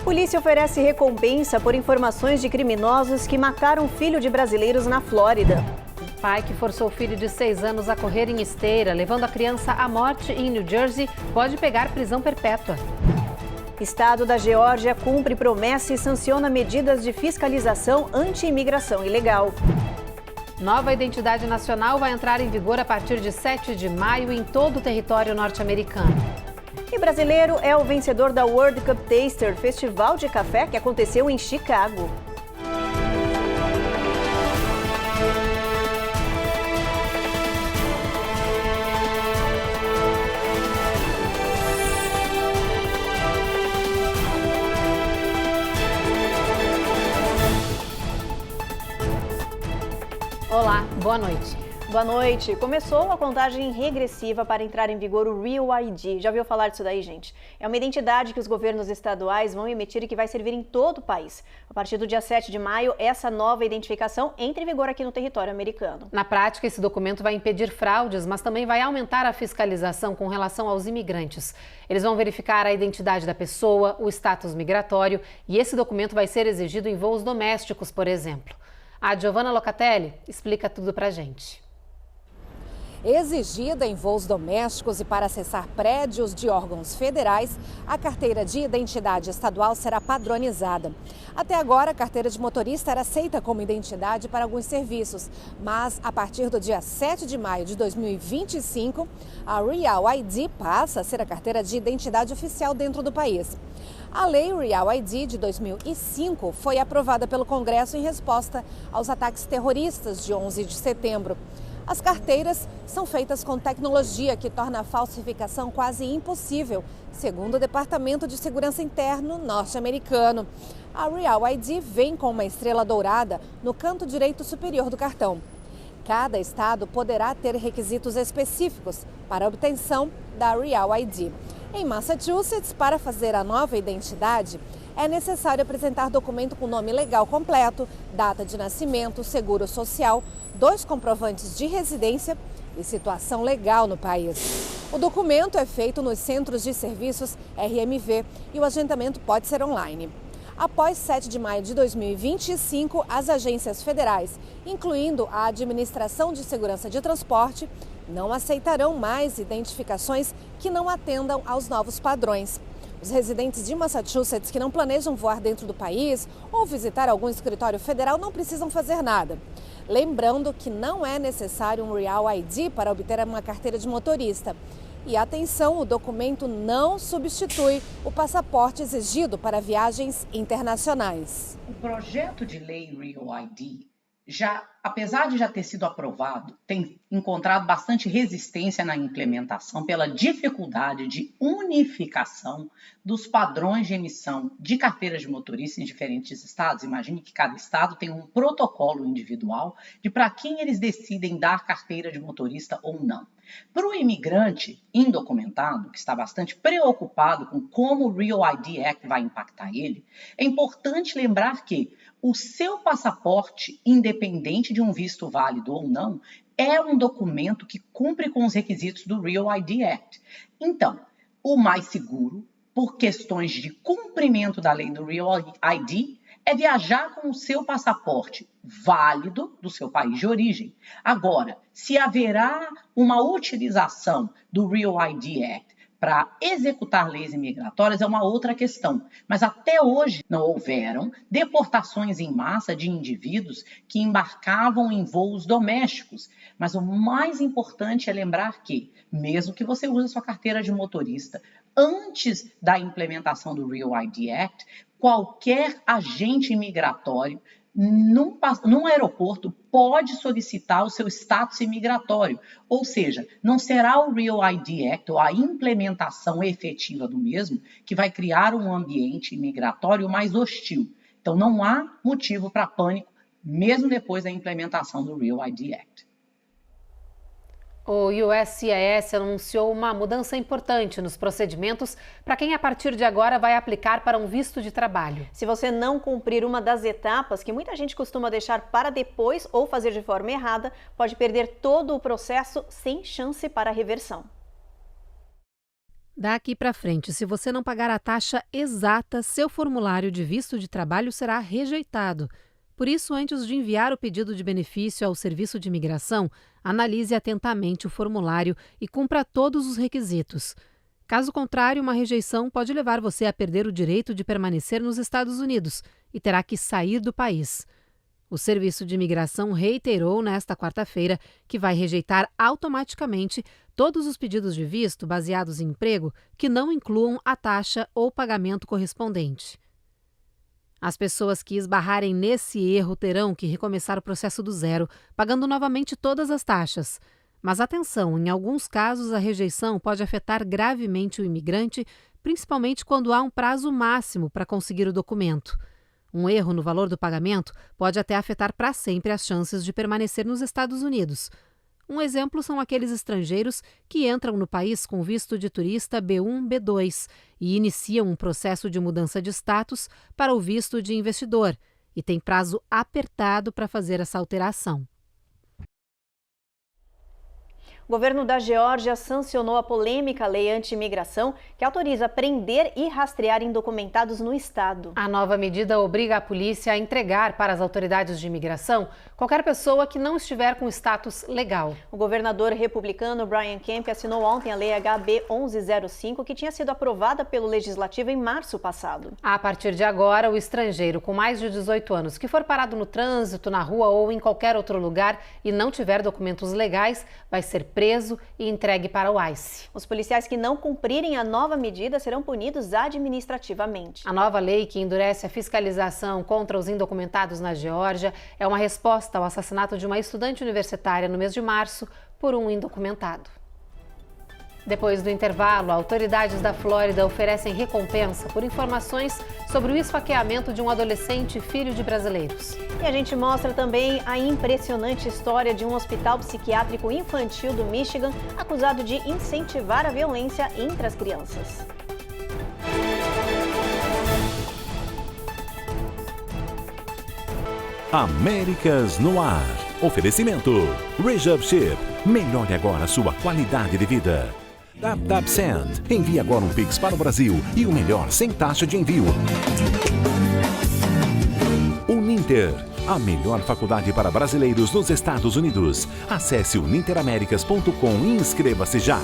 Polícia oferece recompensa por informações de criminosos que mataram filho de brasileiros na Flórida. Pai que forçou o filho de 6 anos a correr em esteira, levando a criança à morte em New Jersey, pode pegar prisão perpétua. Estado da Geórgia cumpre promessa e sanciona medidas de fiscalização anti-imigração ilegal. Nova identidade nacional vai entrar em vigor a partir de 7 de maio em todo o território norte-americano. E brasileiro é o vencedor da World Cup Taster, festival de café que aconteceu em Chicago. Olá, boa noite. Boa noite. Começou a contagem regressiva para entrar em vigor o Real ID. Já ouviu falar disso daí, gente? É uma identidade que os governos estaduais vão emitir e que vai servir em todo o país. A partir do dia 7 de maio, essa nova identificação entra em vigor aqui no território americano. Na prática, esse documento vai impedir fraudes, mas também vai aumentar a fiscalização com relação aos imigrantes. Eles vão verificar a identidade da pessoa, o status migratório, e esse documento vai ser exigido em voos domésticos, por exemplo. A Giovanna Locatelli explica tudo pra gente. Exigida em voos domésticos e para acessar prédios de órgãos federais, a carteira de identidade estadual será padronizada. Até agora, a carteira de motorista era aceita como identidade para alguns serviços, mas a partir do dia 7 de maio de 2025, a Real ID passa a ser a carteira de identidade oficial dentro do país. A Lei Real ID de 2005 foi aprovada pelo Congresso em resposta aos ataques terroristas de 11 de setembro. As carteiras são feitas com tecnologia que torna a falsificação quase impossível, segundo o Departamento de Segurança Interno norte-americano. A Real ID vem com uma estrela dourada no canto direito superior do cartão. Cada estado poderá ter requisitos específicos para a obtenção da Real ID. Em Massachusetts, para fazer a nova identidade, é necessário apresentar documento com nome legal completo, data de nascimento, seguro social, 2 comprovantes de residência e situação legal no país. O documento é feito nos centros de serviços RMV e o agendamento pode ser online. Após 7 de maio de 2025, as agências federais, incluindo a Administração de Segurança de Transporte, não aceitarão mais identificações que não atendam aos novos padrões. Os residentes de Massachusetts que não planejam voar dentro do país ou visitar algum escritório federal não precisam fazer nada. Lembrando que não é necessário um Real ID para obter uma carteira de motorista. E atenção, o documento não substitui o passaporte exigido para viagens internacionais. O projeto de lei Real ID, apesar de já ter sido aprovado, tem encontrado bastante resistência na implementação pela dificuldade de unificação dos padrões de emissão de carteiras de motorista em diferentes estados. Imagine que cada estado tem um protocolo individual de para quem eles decidem dar carteira de motorista ou não. Para o imigrante indocumentado, que está bastante preocupado com como o Real ID Act vai impactar ele, é importante lembrar que o seu passaporte, independente de um visto válido ou não, é um documento que cumpre com os requisitos do Real ID Act. Então, o mais seguro, por questões de cumprimento da lei do Real ID, é viajar com o seu passaporte válido do seu país de origem. Agora, se haverá uma utilização do Real ID Act para executar leis imigratórias é uma outra questão. Mas até hoje não houveram deportações em massa de indivíduos que embarcavam em voos domésticos. Mas o mais importante é lembrar que, mesmo que você use a sua carteira de motorista antes da implementação do Real ID Act, qualquer agente imigratório num aeroporto pode solicitar o seu status imigratório, ou seja, não será o Real ID Act ou a implementação efetiva do mesmo que vai criar um ambiente imigratório mais hostil. Então não há motivo para pânico, mesmo depois da implementação do Real ID Act. O USCIS anunciou uma mudança importante nos procedimentos para quem a partir de agora vai aplicar para um visto de trabalho. Se você não cumprir uma das etapas que muita gente costuma deixar para depois ou fazer de forma errada, pode perder todo o processo sem chance para reversão. Daqui para frente, se você não pagar a taxa exata, seu formulário de visto de trabalho será rejeitado. Por isso, antes de enviar o pedido de benefício ao Serviço de Imigração, analise atentamente o formulário e cumpra todos os requisitos. Caso contrário, uma rejeição pode levar você a perder o direito de permanecer nos Estados Unidos e terá que sair do país. O Serviço de Imigração reiterou nesta quarta-feira que vai rejeitar automaticamente todos os pedidos de visto baseados em emprego que não incluam a taxa ou pagamento correspondente. As pessoas que esbarrarem nesse erro terão que recomeçar o processo do zero, pagando novamente todas as taxas. Mas atenção, em alguns casos a rejeição pode afetar gravemente o imigrante, principalmente quando há um prazo máximo para conseguir o documento. Um erro no valor do pagamento pode até afetar para sempre as chances de permanecer nos Estados Unidos. Um exemplo são aqueles estrangeiros que entram no país com visto de turista B1, B2 e iniciam um processo de mudança de status para o visto de investidor e têm prazo apertado para fazer essa alteração. O governo da Geórgia sancionou a polêmica lei anti-imigração que autoriza prender e rastrear indocumentados no estado. A nova medida obriga a polícia a entregar para as autoridades de imigração qualquer pessoa que não estiver com status legal. O governador republicano Brian Kemp assinou ontem a lei HB 1105, que tinha sido aprovada pelo Legislativo em março passado. A partir de agora, o estrangeiro com mais de 18 anos que for parado no trânsito, na rua ou em qualquer outro lugar e não tiver documentos legais vai ser preso e entregue para o ICE. Os policiais que não cumprirem a nova medida serão punidos administrativamente. A nova lei, que endurece a fiscalização contra os indocumentados na Geórgia, é uma resposta ao assassinato de uma estudante universitária no mês de março por um indocumentado. Depois do intervalo, autoridades da Flórida oferecem recompensa por informações sobre o esfaqueamento de um adolescente filho de brasileiros. E a gente mostra também a impressionante história de um hospital psiquiátrico infantil do Michigan acusado de incentivar a violência entre as crianças. Américas no Ar. Oferecimento Reserve Ship. Melhore agora a sua qualidade de vida. TapTap Send. Envie agora um Pix para o Brasil e o melhor sem taxa de envio. Uninter. A melhor faculdade para brasileiros nos Estados Unidos. Acesse uninteraméricas.com e inscreva-se já.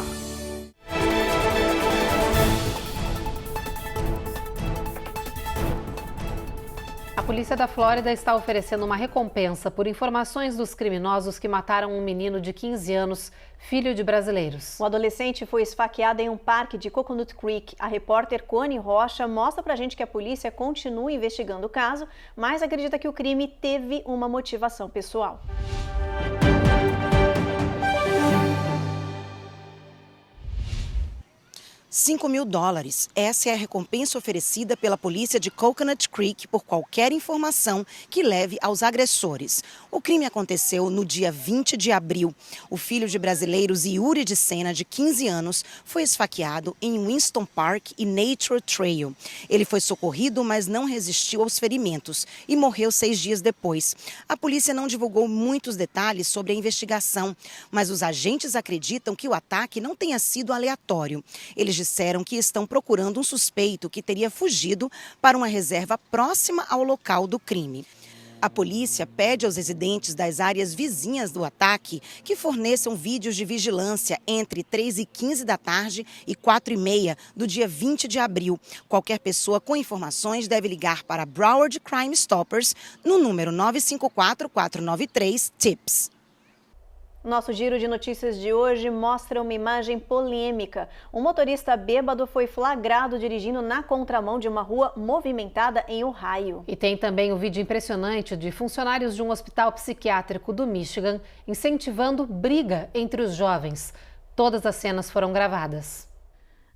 A polícia da Flórida está oferecendo uma recompensa por informações dos criminosos que mataram um menino de 15 anos, filho de brasileiros. O adolescente foi esfaqueado em um parque de Coconut Creek. A repórter Cone Rocha mostra pra gente que a polícia continua investigando o caso, mas acredita que o crime teve uma motivação pessoal. $5.000. Essa é a recompensa oferecida pela polícia de Coconut Creek por qualquer informação que leve aos agressores. O crime aconteceu no dia 20 de abril. O filho de brasileiros Yuri de Sena, de 15 anos, foi esfaqueado em Winston Park e Nature Trail. Ele foi socorrido, mas não resistiu aos ferimentos e morreu 6 dias depois. A polícia não divulgou muitos detalhes sobre a investigação, mas os agentes acreditam que o ataque não tenha sido aleatório. Eles disseram que estão procurando um suspeito que teria fugido para uma reserva próxima ao local do crime. A polícia pede aos residentes das áreas vizinhas do ataque que forneçam vídeos de vigilância entre 3h15 da tarde e 4h30 do dia 20 de abril. Qualquer pessoa com informações deve ligar para Broward Crime Stoppers no número 954-493-TIPS. Nosso giro de notícias de hoje mostra uma imagem polêmica. Um motorista bêbado foi flagrado dirigindo na contramão de uma rua movimentada em Ohio. E tem também um vídeo impressionante de funcionários de um hospital psiquiátrico do Michigan incentivando briga entre os jovens. Todas as cenas foram gravadas.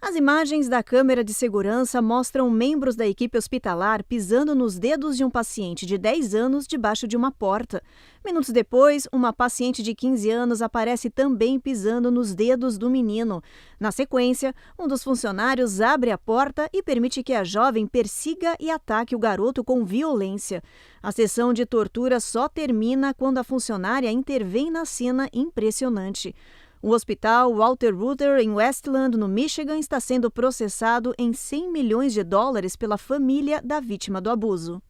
As imagens da câmera de segurança mostram membros da equipe hospitalar pisando nos dedos de um paciente de 10 anos debaixo de uma porta. Minutos depois, uma paciente de 15 anos aparece também pisando nos dedos do menino. Na sequência, um dos funcionários abre a porta e permite que a jovem persiga e ataque o garoto com violência. A sessão de tortura só termina quando a funcionária intervém na cena impressionante. O hospital Walter Reuther, em Westland, no Michigan, está sendo processado em $100 milhões pela família da vítima do abuso.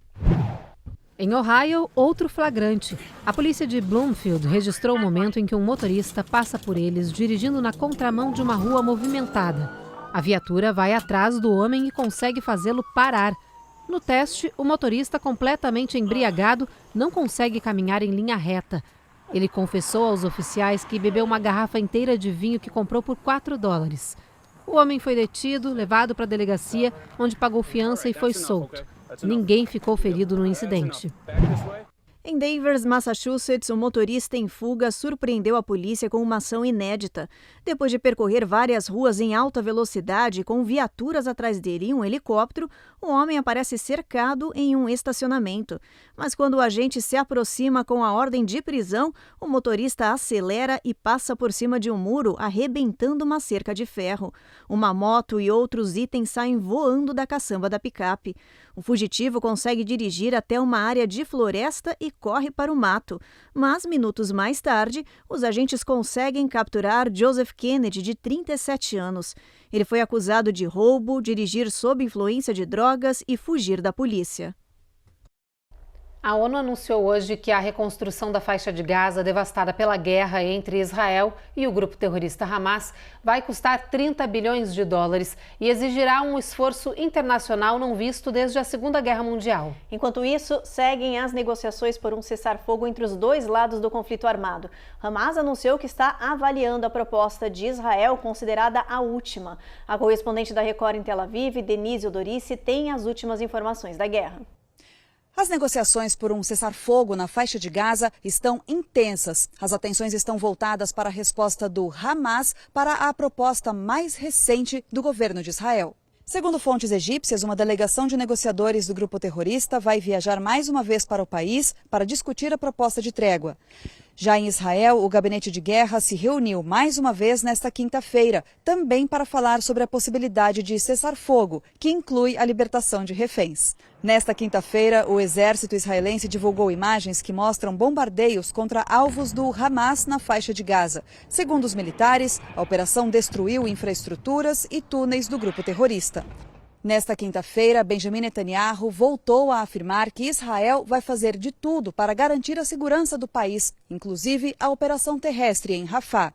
Em Ohio, outro flagrante. A polícia de Bloomfield registrou o momento em que um motorista passa por eles dirigindo na contramão de uma rua movimentada. A viatura vai atrás do homem e consegue fazê-lo parar. No teste, o motorista, completamente embriagado, não consegue caminhar em linha reta. Ele confessou aos oficiais que bebeu uma garrafa inteira de vinho que comprou por $4. O homem foi detido, levado para a delegacia, onde pagou fiança e foi solto. Ninguém ficou ferido no incidente. Em Danvers, Massachusetts, um motorista em fuga surpreendeu a polícia com uma ação inédita. Depois de percorrer várias ruas em alta velocidade, com viaturas atrás dele e um helicóptero, o homem aparece cercado em um estacionamento. Mas quando o agente se aproxima com a ordem de prisão, o motorista acelera e passa por cima de um muro, arrebentando uma cerca de ferro. Uma moto e outros itens saem voando da caçamba da picape. O fugitivo consegue dirigir até uma área de floresta e corre para o mato. Mas, minutos mais tarde, os agentes conseguem capturar Joseph Kennedy, de 37 anos. Ele foi acusado de roubo, dirigir sob influência de drogas e fugir da polícia. A ONU anunciou hoje que a reconstrução da faixa de Gaza, devastada pela guerra entre Israel e o grupo terrorista Hamas, vai custar $30 bilhões e exigirá um esforço internacional não visto desde a Segunda Guerra Mundial. Enquanto isso, seguem as negociações por um cessar-fogo entre os dois lados do conflito armado. Hamas anunciou que está avaliando a proposta de Israel, considerada a última. A correspondente da Record em Tel Aviv, Denise Odorici, tem as últimas informações da guerra. As negociações por um cessar-fogo na faixa de Gaza estão intensas. As atenções estão voltadas para a resposta do Hamas para a proposta mais recente do governo de Israel. Segundo fontes egípcias, uma delegação de negociadores do grupo terrorista vai viajar mais uma vez para o país para discutir a proposta de trégua. Já em Israel, o gabinete de guerra se reuniu mais uma vez nesta quinta-feira, também para falar sobre a possibilidade de cessar-fogo, que inclui a libertação de reféns. Nesta quinta-feira, o exército israelense divulgou imagens que mostram bombardeios contra alvos do Hamas na faixa de Gaza. Segundo os militares, a operação destruiu infraestruturas e túneis do grupo terrorista. Nesta quinta-feira, Benjamin Netanyahu voltou a afirmar que Israel vai fazer de tudo para garantir a segurança do país, inclusive a operação terrestre em Rafah.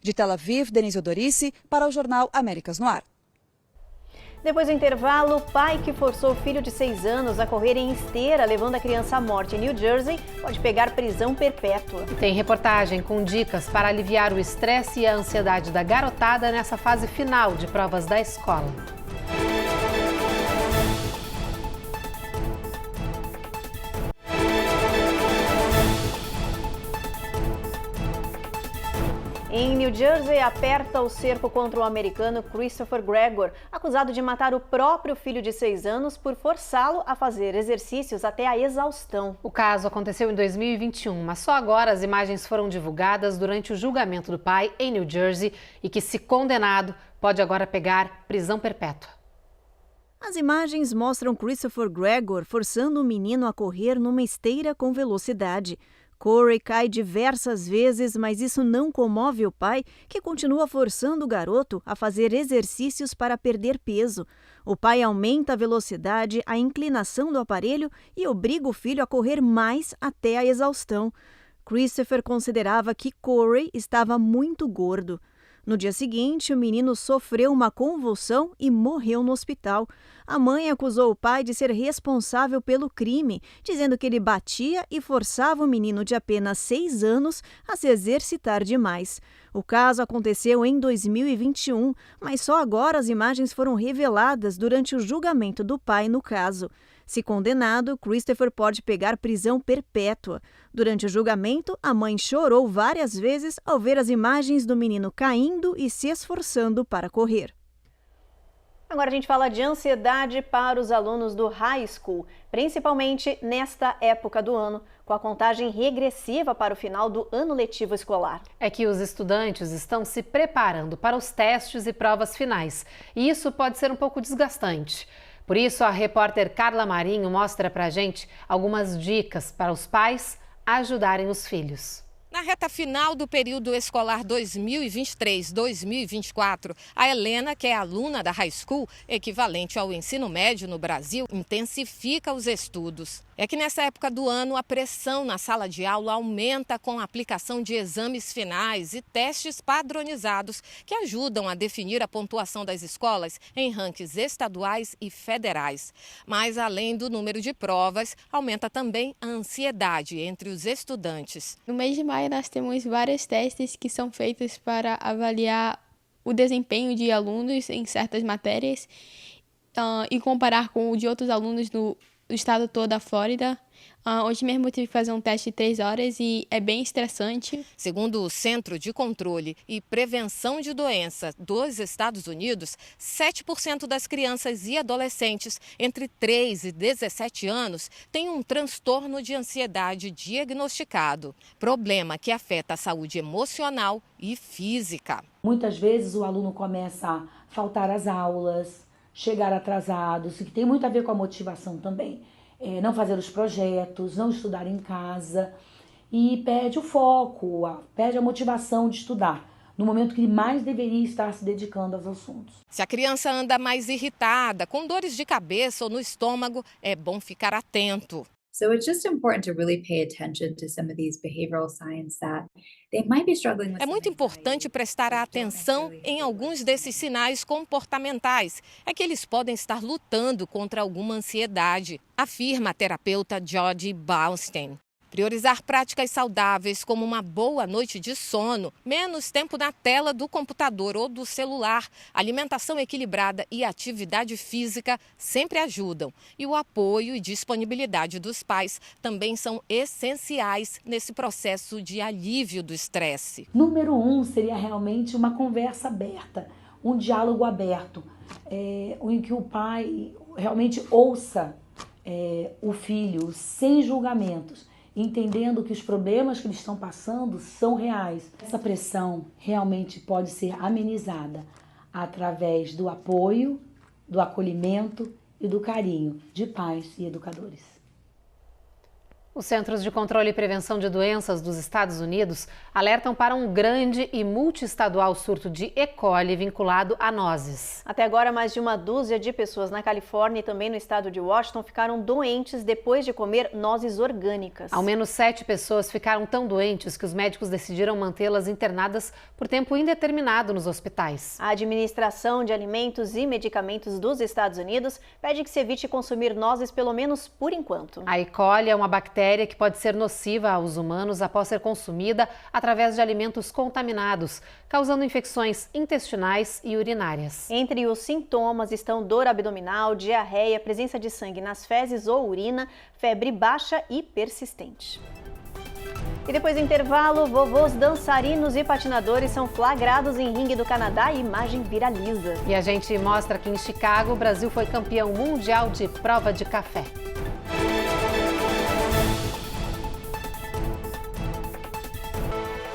De Tel Aviv, Denise Odorici, para o jornal Américas no Ar. Depois do intervalo, pai que forçou o filho de 6 anos a correr em esteira, levando a criança à morte em New Jersey, pode pegar prisão perpétua. Tem reportagem com dicas para aliviar o estresse e a ansiedade da garotada nessa fase final de provas da escola. Em New Jersey, aperta o cerco contra o americano Christopher Gregory, acusado de matar o próprio filho de 6 anos por forçá-lo a fazer exercícios até a exaustão. O caso aconteceu em 2021, mas só agora as imagens foram divulgadas durante o julgamento do pai em New Jersey e que, se condenado, pode agora pegar prisão perpétua. As imagens mostram Christopher Gregory forçando o menino a correr numa esteira com velocidade. Corey cai diversas vezes, mas isso não comove o pai, que continua forçando o garoto a fazer exercícios para perder peso. O pai aumenta a velocidade, a inclinação do aparelho e obriga o filho a correr mais até a exaustão. Christopher considerava que Corey estava muito gordo. No dia seguinte, o menino sofreu uma convulsão e morreu no hospital. A mãe acusou o pai de ser responsável pelo crime, dizendo que ele batia e forçava o menino de apenas 6 anos a se exercitar demais. O caso aconteceu em 2021, mas só agora as imagens foram reveladas durante o julgamento do pai no caso. Se condenado, Christopher pode pegar prisão perpétua. Durante o julgamento, a mãe chorou várias vezes ao ver as imagens do menino caindo e se esforçando para correr. Agora a gente fala de ansiedade para os alunos do high school, principalmente nesta época do ano, com a contagem regressiva para o final do ano letivo escolar. É que os estudantes estão se preparando para os testes e provas finais, e isso pode ser um pouco desgastante. Por isso, a repórter Carla Marinho mostra pra gente algumas dicas para os pais ajudarem os filhos. Na reta final do período escolar 2023-2024, a Helena, que é aluna da high school, equivalente ao ensino médio no Brasil, intensifica os estudos. É que nessa época do ano a pressão na sala de aula aumenta com a aplicação de exames finais e testes padronizados que ajudam a definir a pontuação das escolas em rankings estaduais e federais. Mas além do número de provas, aumenta também a ansiedade entre os estudantes. No mês de maio nós temos vários testes que são feitos para avaliar o desempenho de alunos em certas matérias e comparar com o de outros alunos do estado todo da Flórida. Hoje mesmo eu tive que fazer um teste de 3 horas e é bem estressante. Segundo o Centro de Controle e Prevenção de Doenças dos Estados Unidos, 7% das crianças e adolescentes entre 3 e 17 anos têm um transtorno de ansiedade diagnosticado, problema que afeta a saúde emocional e física. Muitas vezes o aluno começa a faltar às aulas, chegar atrasado, isso que tem muito a ver com a motivação também. Não fazer os projetos, não estudar em casa e perde o foco, perde a motivação de estudar, no momento que ele mais deveria estar se dedicando aos assuntos. Se a criança anda mais irritada, com dores de cabeça ou no estômago, é bom ficar atento. So it's just important to really pay attention to some of these behavioral signs that they might be struggling with. É muito importante prestar atenção em alguns desses sinais comportamentais. É que eles podem estar lutando contra alguma ansiedade, afirma a terapeuta Jodie Baustein. Priorizar práticas saudáveis como uma boa noite de sono, menos tempo na tela do computador ou do celular, alimentação equilibrada e atividade física sempre ajudam. E o apoio e disponibilidade dos pais também são essenciais nesse processo de alívio do estresse. Número 1 seria realmente uma conversa aberta, um diálogo aberto, em que o pai realmente ouça o filho sem julgamentos, entendendo que os problemas que eles estão passando são reais. Essa pressão realmente pode ser amenizada através do apoio, do acolhimento e do carinho de pais e educadores. Os Centros de Controle e Prevenção de Doenças dos Estados Unidos alertam para um grande e multiestadual surto de E. coli vinculado a nozes. Até agora, mais de uma dúzia de pessoas na Califórnia e também no estado de Washington ficaram doentes depois de comer nozes orgânicas. Ao menos 7 pessoas ficaram tão doentes que os médicos decidiram mantê-las internadas por tempo indeterminado nos hospitais. A Administração de Alimentos e Medicamentos dos Estados Unidos pede que se evite consumir nozes pelo menos por enquanto. A E. coli é uma bactéria que pode ser nociva aos humanos após ser consumida através de alimentos contaminados, causando infecções intestinais e urinárias. Entre os sintomas estão dor abdominal, diarreia, presença de sangue nas fezes ou urina, febre baixa e persistente. E depois do intervalo, vovôs dançarinos e patinadores são flagrados em ringue do Canadá e imagem viraliza. E a gente mostra que em Chicago, o Brasil foi campeão mundial de prova de café.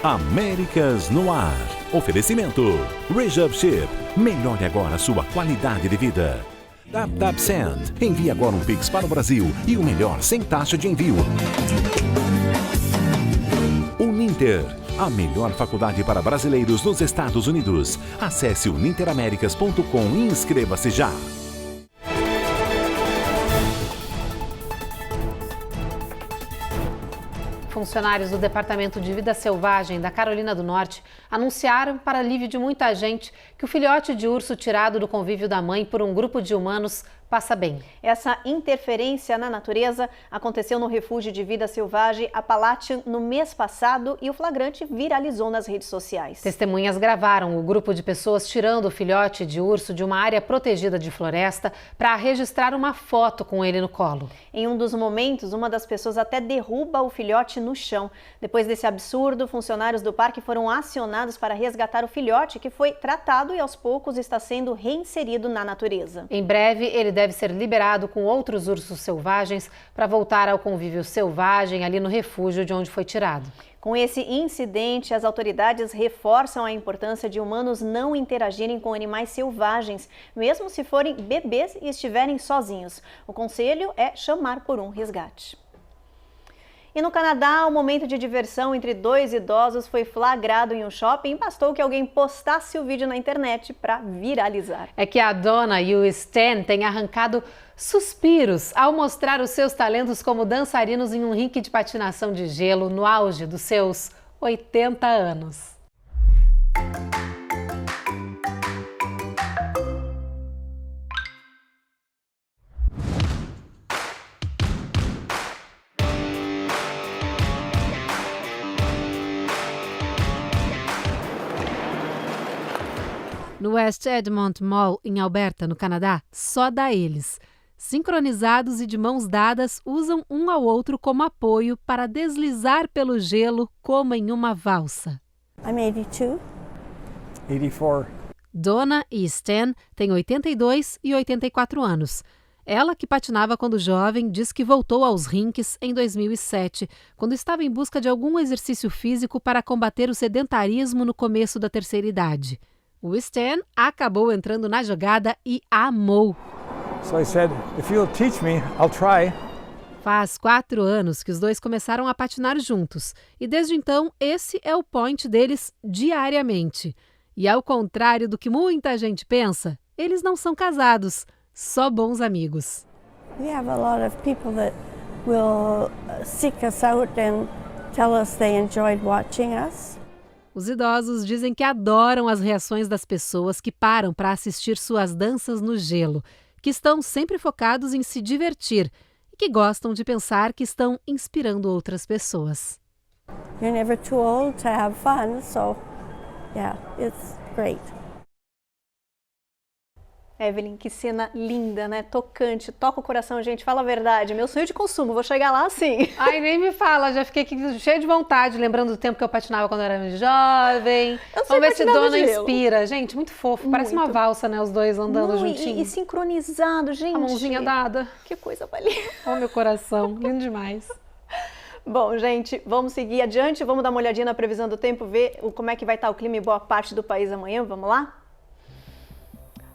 Américas no Ar. Oferecimento Rejab Ship. Melhore agora a sua qualidade de vida. TapTap Send. Envie agora um Pix para o Brasil e o melhor sem taxa de envio. Uninter. A melhor faculdade para brasileiros nos Estados Unidos. Acesse uninteraméricas.com e inscreva-se já. Funcionários do Departamento de Vida Selvagem da Carolina do Norte anunciaram, para alívio de muita gente, que o filhote de urso tirado do convívio da mãe por um grupo de humanos passa bem. Essa interferência na natureza aconteceu no refúgio de vida selvagem Appalachian no mês passado e o flagrante viralizou nas redes sociais. Testemunhas gravaram o grupo de pessoas tirando o filhote de urso de uma área protegida de floresta para registrar uma foto com ele no colo. Em um dos momentos, uma das pessoas até derruba o filhote no chão. Depois desse absurdo, funcionários do parque foram acionados para resgatar o filhote, que foi tratado e aos poucos está sendo reinserido na natureza. Em breve, ele deve ser liberado com outros ursos selvagens para voltar ao convívio selvagem ali no refúgio de onde foi tirado. Com esse incidente, as autoridades reforçam a importância de humanos não interagirem com animais selvagens, mesmo se forem bebês e estiverem sozinhos. O conselho é chamar por um resgate. E no Canadá, um momento de diversão entre dois idosos foi flagrado em um shopping e bastou que alguém postasse o vídeo na internet para viralizar. É que a Donna e o Stan têm arrancado suspiros ao mostrar os seus talentos como dançarinos em um rink de patinação de gelo no auge dos seus 80 anos. No West Edmonton Mall, em Alberta, no Canadá, só dá eles. Sincronizados e de mãos dadas, usam um ao outro como apoio para deslizar pelo gelo como em uma valsa. I'm 82. 84. Donna e Stan têm 82 e 84 anos. Ela, que patinava quando jovem, diz que voltou aos rinques em 2007, quando estava em busca de algum exercício físico para combater o sedentarismo no começo da terceira idade. O Stan acabou entrando na jogada e amou. So I said, if you'll teach me, I'll try. Faz 4 anos que os dois começaram a patinar juntos e desde então esse é o point deles diariamente. E ao contrário do que muita gente pensa, eles não são casados, só bons amigos. We have a lot of people that will seek us out and tell us they enjoyed watching us. Os idosos dizem que adoram as reações das pessoas que param para assistir suas danças no gelo, que estão sempre focados em se divertir e que gostam de pensar que estão inspirando outras pessoas. You're never too old to have fun, so yeah, it's great. Evelyn, que cena linda, né? Tocante, toca o coração, gente. Fala a verdade. Meu sonho de consumo, vou chegar lá assim. Ai, nem me fala, já fiquei aqui cheia de vontade, lembrando do tempo que eu patinava quando eu era jovem. Vamos ver se Donna inspira. Gente, muito fofo. Muito. Parece uma valsa, né? Os dois andando juntinhos. E sincronizado, gente. A mãozinha dada. Que coisa valia. Olha o meu coração, lindo demais. Bom, gente, vamos seguir adiante. Vamos dar uma olhadinha na previsão do tempo, ver como é que vai estar o clima em boa parte do país amanhã. Vamos lá?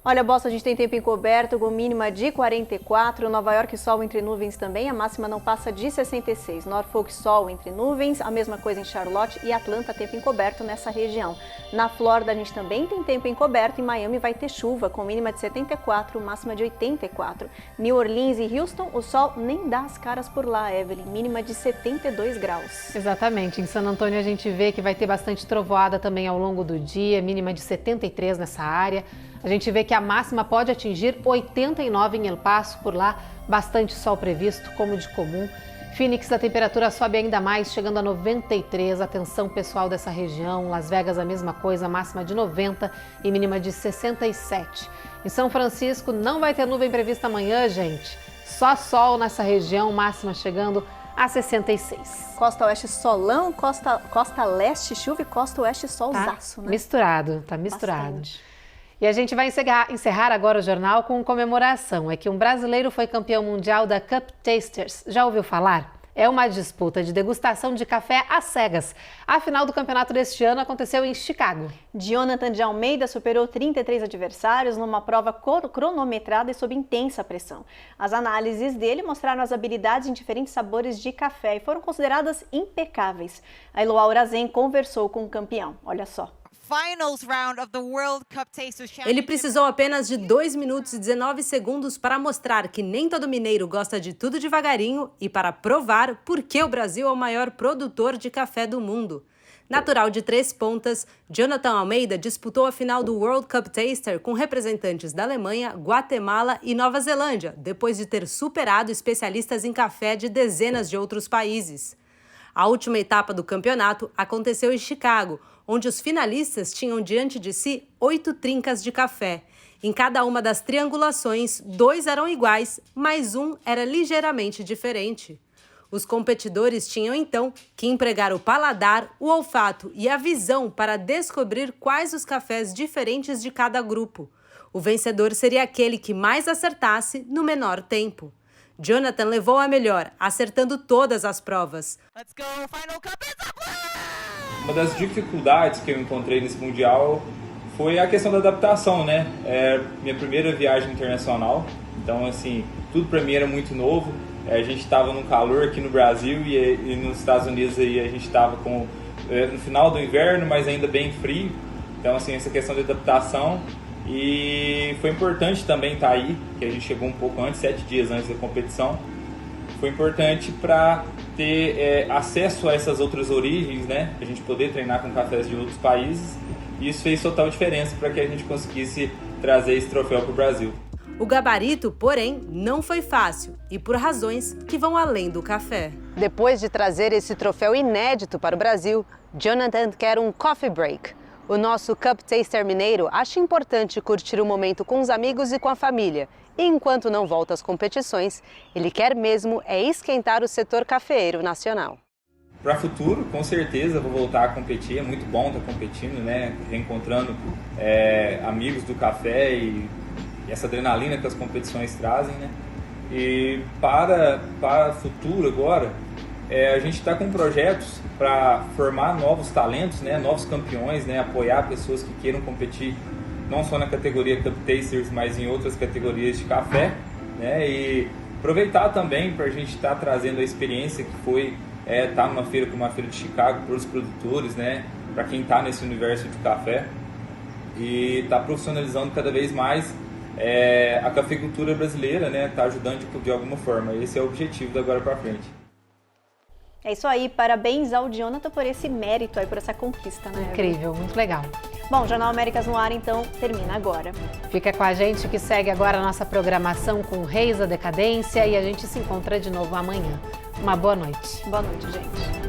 Olha, Boston, a gente tem tempo encoberto, com mínima de 44, Nova York sol entre nuvens também, a máxima não passa de 66, Norfolk sol entre nuvens, a mesma coisa em Charlotte e Atlanta, tempo encoberto nessa região. Na Flórida a gente também tem tempo encoberto, em Miami vai ter chuva, com mínima de 74, máxima de 84. New Orleans e Houston, o sol nem dá as caras por lá, Evelyn, mínima de 72 graus. Exatamente, em San Antônio a gente vê que vai ter bastante trovoada também ao longo do dia, mínima de 73 nessa área. A gente vê que a máxima pode atingir 89 em El Paso, por lá bastante sol previsto, como de comum. Phoenix, a temperatura sobe ainda mais, chegando a 93, atenção pessoal dessa região. Las Vegas a mesma coisa, máxima de 90 e mínima de 67. Em São Francisco não vai ter nuvem prevista amanhã, gente. Só sol nessa região, máxima chegando a 66. Costa Oeste solão, costa Leste chuva e Costa Oeste solzaço, né? Misturado, tá misturado. Bastante. E a gente vai encerrar agora o jornal com comemoração. É que um brasileiro foi campeão mundial da Cup Tasters. Já ouviu falar? É uma disputa de degustação de café às cegas. A final do campeonato deste ano aconteceu em Chicago. Jonathan de Almeida superou 33 adversários numa prova cronometrada e sob intensa pressão. As análises dele mostraram as habilidades em diferentes sabores de café e foram consideradas impecáveis. A Eloá Urazen conversou com o campeão. Olha só. Ele precisou apenas de 2 minutos e 19 segundos para mostrar que nem todo mineiro gosta de tudo devagarinho e para provar por que o Brasil é o maior produtor de café do mundo. Natural de Três Pontas, Jonathan Almeida disputou a final do World Cup Taster com representantes da Alemanha, Guatemala e Nova Zelândia, depois de ter superado especialistas em café de dezenas de outros países. A última etapa do campeonato aconteceu em Chicago, onde os finalistas tinham diante de si 8 trincas de café. Em cada uma das triangulações, 2 eram iguais, mas um era ligeiramente diferente. Os competidores tinham então que empregar o paladar, o olfato e a visão para descobrir quais os cafés diferentes de cada grupo. O vencedor seria aquele que mais acertasse no menor tempo. Jonathan levou a melhor, acertando todas as provas. Let's go, Final Cup is up! Uma das dificuldades que eu encontrei nesse Mundial foi a questão da adaptação, né? É minha primeira viagem internacional, então assim, tudo para mim era muito novo. A gente estava num calor aqui no Brasil e nos Estados Unidos aí a gente estava no final do inverno, mas ainda bem frio. Então, assim, essa questão de adaptação. E foi importante também estar aí, que a gente chegou um pouco antes, 7 dias antes da competição. Foi importante para ter acesso a essas outras origens, né? A gente poder treinar com cafés de outros países. E isso fez total diferença para que a gente conseguisse trazer esse troféu para o Brasil. O gabarito, porém, não foi fácil e por razões que vão além do café. Depois de trazer esse troféu inédito para o Brasil, Jonathan quer um coffee break. O nosso Cup Taster mineiro acha importante curtir o momento com os amigos e com a família. E enquanto não volta às competições, ele quer mesmo esquentar o setor cafeeiro nacional. Para o futuro, com certeza, vou voltar a competir. É muito bom estar competindo, né? Reencontrando amigos do café e essa adrenalina que as competições trazem, né? E para o futuro agora, a gente está com projetos para formar novos talentos, né? Novos campeões, né? Apoiar pessoas que queiram competir não só na categoria Cup Tasters, mas em outras categorias de café, né? E aproveitar também para a gente estar trazendo a experiência que foi estar numa feira como a Feira de Chicago para os produtores, né? Para quem está nesse universo de café e está profissionalizando cada vez mais a cafeicultura brasileira, né? Tá ajudando de alguma forma. Esse é o objetivo da agora para frente. É isso aí, parabéns ao Jonathan por esse mérito aí, por essa conquista, né? Incrível, muito legal. Bom, o Jornal Américas no ar, então, termina agora. Fica com a gente que segue agora a nossa programação com Reis da Decadência e a gente se encontra de novo amanhã. Uma boa noite. Boa noite, gente.